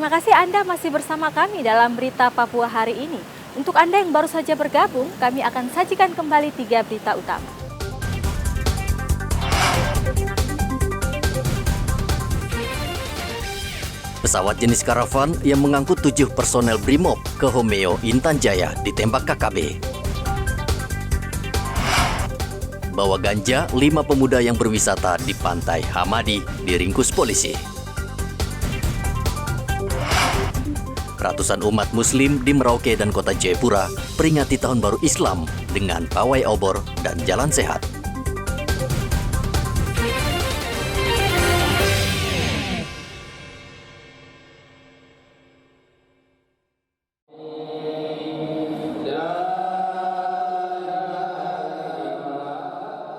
Terima kasih Anda masih bersama kami dalam Berita Papua hari ini. Untuk Anda yang baru saja bergabung, kami akan sajikan kembali 3 berita utama. Pesawat jenis karavan yang mengangkut 7 personel Brimob ke Homeo, Intan Jaya ditembak KKB. Bawa ganja, 5 pemuda yang berwisata di Pantai Hamadi diringkus polisi. Ratusan umat muslim di Merauke dan Kota Jayapura peringati Tahun Baru Islam dengan pawai obor dan jalan sehat.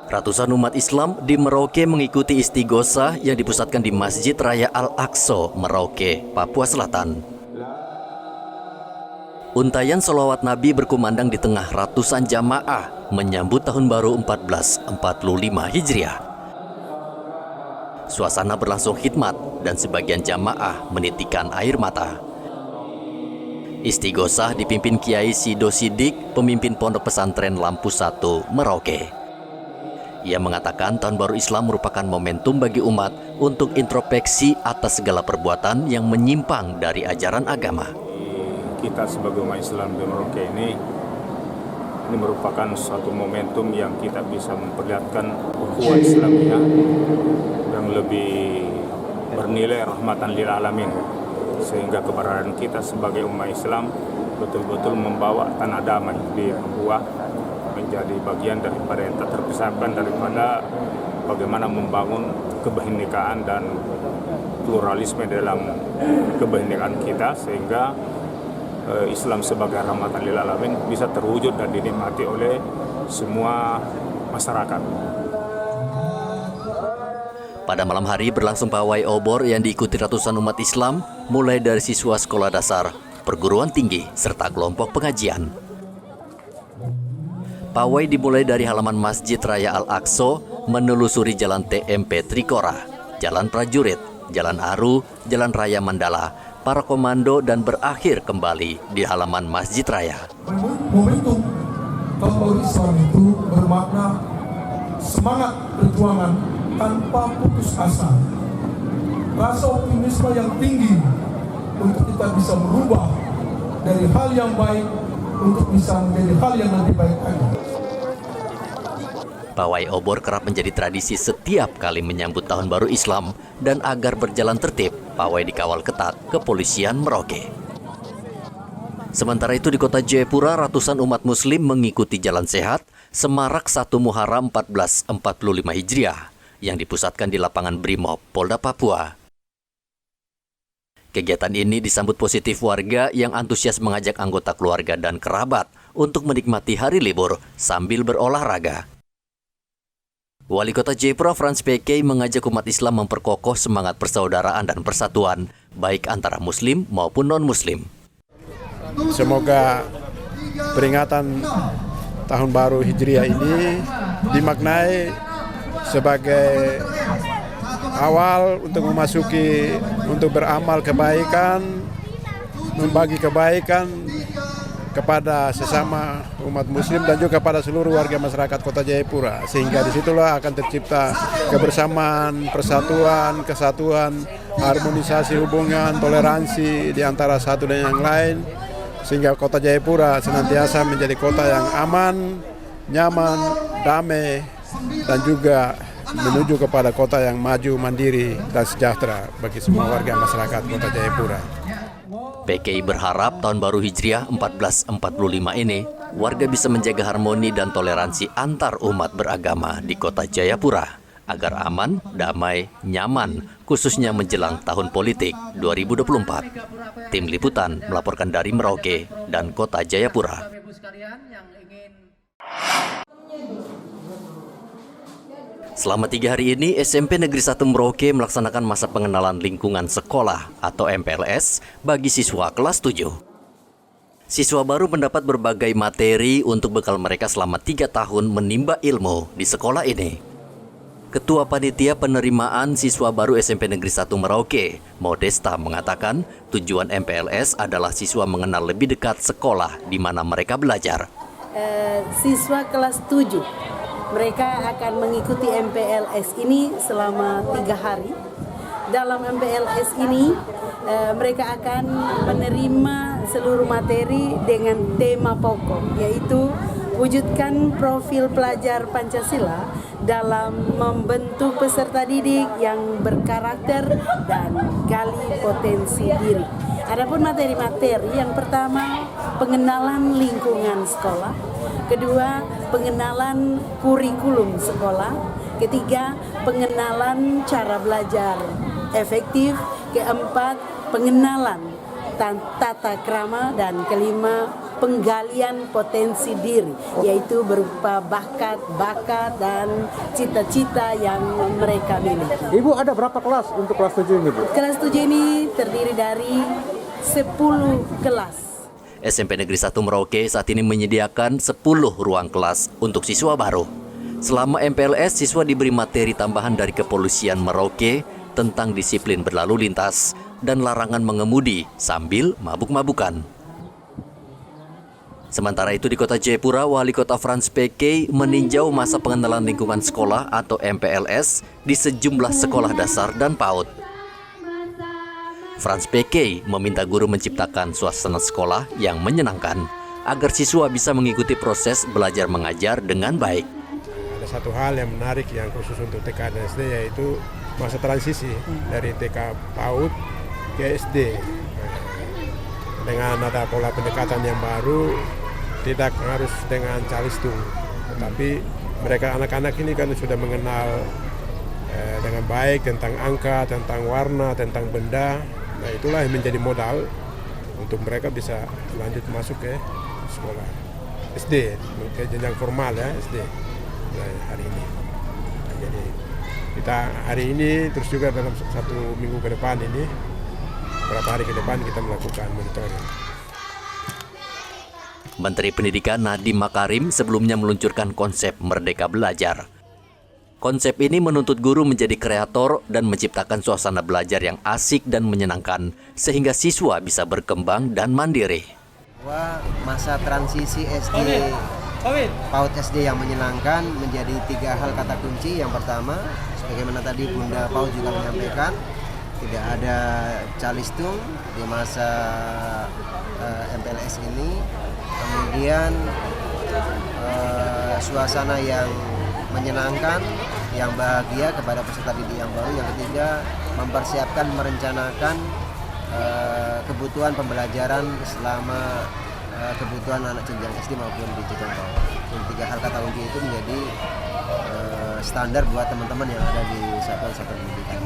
Ratusan umat Islam di Merauke mengikuti istighosah yang dipusatkan di Masjid Raya Al-Aqsa, Merauke, Papua Selatan. Untayan sholawat Nabi berkumandang di tengah ratusan jamaah menyambut Tahun Baru 1445 Hijriah. Suasana berlangsung khidmat dan sebagian jamaah menitikan air mata. Istighosah dipimpin Kiai Sido Sidik, pemimpin Pondok Pesantren Lampu 1, Merauke. Ia mengatakan Tahun Baru Islam merupakan momentum bagi umat untuk introspeksi atas segala perbuatan yang menyimpang dari ajaran agama. Kita sebagai umat Islam di Merauke ini merupakan suatu momentum yang kita bisa memperlihatkan ukhuwah Islamiyah yang lebih bernilai rahmatan lil alamin, sehingga keberadaan kita sebagai umat Islam betul-betul membawa tanah damai di Papua menjadi bagian daripada yang tak terpisahkan daripada bagaimana membangun kebinekaan dan pluralisme dalam kebinekaan kita, sehingga Islam sebagai rahmatan lil alamin bisa terwujud dan dinikmati oleh semua masyarakat. Pada malam hari berlangsung pawai obor yang diikuti ratusan umat Islam, mulai dari siswa sekolah dasar, perguruan tinggi, serta kelompok pengajian. Pawai dimulai dari halaman Masjid Raya Al-Aqsa, menelusuri Jalan TMP Trikora, Jalan Prajurit, Jalan Aru, Jalan Raya Mandala, para komando, dan berakhir kembali di halaman Masjid Raya. Momentum Tahun Baru Islam itu bermakna semangat perjuangan tanpa putus asa, rasa optimisme yang tinggi untuk kita bisa merubah dari hal yang baik untuk bisa menjadi hal yang lebih baik lagi. Pawai obor kerap menjadi tradisi setiap kali menyambut Tahun Baru Islam, dan agar berjalan tertib, pawai dikawal ketat kepolisian Merauke. Sementara itu di Kota Jayapura, ratusan umat muslim mengikuti jalan sehat Semarak 1 Muharram 1445 Hijriah yang dipusatkan di lapangan Brimob, Polda Papua. Kegiatan ini disambut positif warga yang antusias mengajak anggota keluarga dan kerabat untuk menikmati hari libur sambil berolahraga. Wali Kota Jayapura Frans PK mengajak umat Islam memperkokoh semangat persaudaraan dan persatuan, baik antara Muslim maupun non-Muslim. Semoga peringatan Tahun Baru Hijriah ini dimaknai sebagai awal untuk memasuki, untuk beramal kebaikan, membagi kebaikan kepada sesama umat muslim dan juga kepada seluruh warga masyarakat Kota Jayapura, sehingga disitulah akan tercipta kebersamaan, persatuan, kesatuan, harmonisasi hubungan, toleransi di antara satu dan yang lain, sehingga Kota Jayapura senantiasa menjadi kota yang aman, nyaman, damai, dan juga menuju kepada kota yang maju, mandiri, dan sejahtera bagi semua warga masyarakat Kota Jayapura. PKI berharap Tahun Baru Hijriah 1445 ini warga bisa menjaga harmoni dan toleransi antar umat beragama di Kota Jayapura agar aman, damai, nyaman, khususnya menjelang tahun politik 2024. Tim Liputan melaporkan dari Merauke dan Kota Jayapura. Selama 3 hari ini, SMP Negeri 1 Merauke melaksanakan masa pengenalan lingkungan sekolah atau MPLS bagi siswa kelas 7. Siswa baru mendapat berbagai materi untuk bekal mereka selama 3 tahun menimba ilmu di sekolah ini. Ketua Panitia Penerimaan Siswa Baru SMP Negeri 1 Merauke, Modesta, mengatakan tujuan MPLS adalah siswa mengenal lebih dekat sekolah di mana mereka belajar. Siswa kelas 7, mereka akan mengikuti MPLS ini selama 3 hari. Dalam MPLS ini, mereka akan menerima seluruh materi dengan tema pokok, yaitu wujudkan profil pelajar Pancasila dalam membentuk peserta didik yang berkarakter dan gali potensi diri. Adapun materi-materi, yang pertama pengenalan lingkungan sekolah, kedua pengenalan kurikulum sekolah, ketiga pengenalan cara belajar efektif, keempat pengenalan tata krama, dan kelima penggalian potensi diri, yaitu berupa bakat dan cita-cita yang mereka miliki. Ibu, ada berapa kelas untuk kelas 7 ini, Bu? Kelas 7 ini terdiri dari 10 kelas. SMP Negeri 1 Merauke saat ini menyediakan 10 ruang kelas untuk siswa baru. Selama MPLS, siswa diberi materi tambahan dari Kepolisian Merauke tentang disiplin berlalu lintas dan larangan mengemudi sambil mabuk-mabukan. Sementara itu di Kota Jayapura, Wali Kota Frans PK meninjau masa pengenalan lingkungan sekolah atau MPLS di sejumlah sekolah dasar dan PAUD. Frans PK meminta guru menciptakan suasana sekolah yang menyenangkan agar siswa bisa mengikuti proses belajar mengajar dengan baik. Ada satu hal yang menarik yang khusus untuk TK dan SD, yaitu masa transisi dari TK PAUD ke SD. Dengan ada pola pendekatan yang baru, tidak harus dengan calistung, tetapi mereka anak-anak ini kan sudah mengenal dengan baik tentang angka, tentang warna, tentang benda. Nah, itulah yang menjadi modal untuk mereka bisa lanjut masuk ke sekolah SD, ke jenjang formal ya, SD mulai hari ini. Nah, jadi kita hari ini terus juga dalam 1 minggu ke depan ini, beberapa hari ke depan kita melakukan monitoring. Menteri Pendidikan Nadiem Makarim sebelumnya meluncurkan konsep Merdeka Belajar. Konsep ini menuntut guru menjadi kreator dan menciptakan suasana belajar yang asik dan menyenangkan, sehingga siswa bisa berkembang dan mandiri. Masa transisi SD, PAUD SD yang menyenangkan menjadi 3 hal kata kunci. Yang pertama, sebagaimana tadi Bunda PAUD juga menyampaikan, tidak ada calistung di masa MPLS ini. Kemudian suasana yang menyenangkan, yang bahagia kepada peserta didik yang baru. Yang ketiga, mempersiapkan, merencanakan kebutuhan pembelajaran selama kebutuhan anak jenjang SD maupun di jenjang bawah. Yang 3 hal kata kunci itu menjadi standar buat teman-teman yang ada di satuan-satuan pendidikan.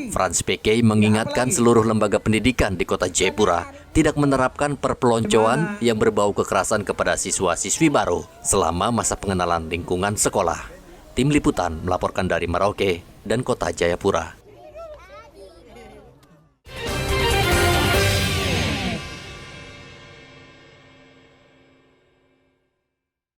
Frans PK mengingatkan seluruh lembaga pendidikan di Kota Jayapura tidak menerapkan perpeloncoan yang berbau kekerasan kepada siswa-siswi baru selama masa pengenalan lingkungan sekolah. Tim Liputan melaporkan dari Merauke dan Kota Jayapura.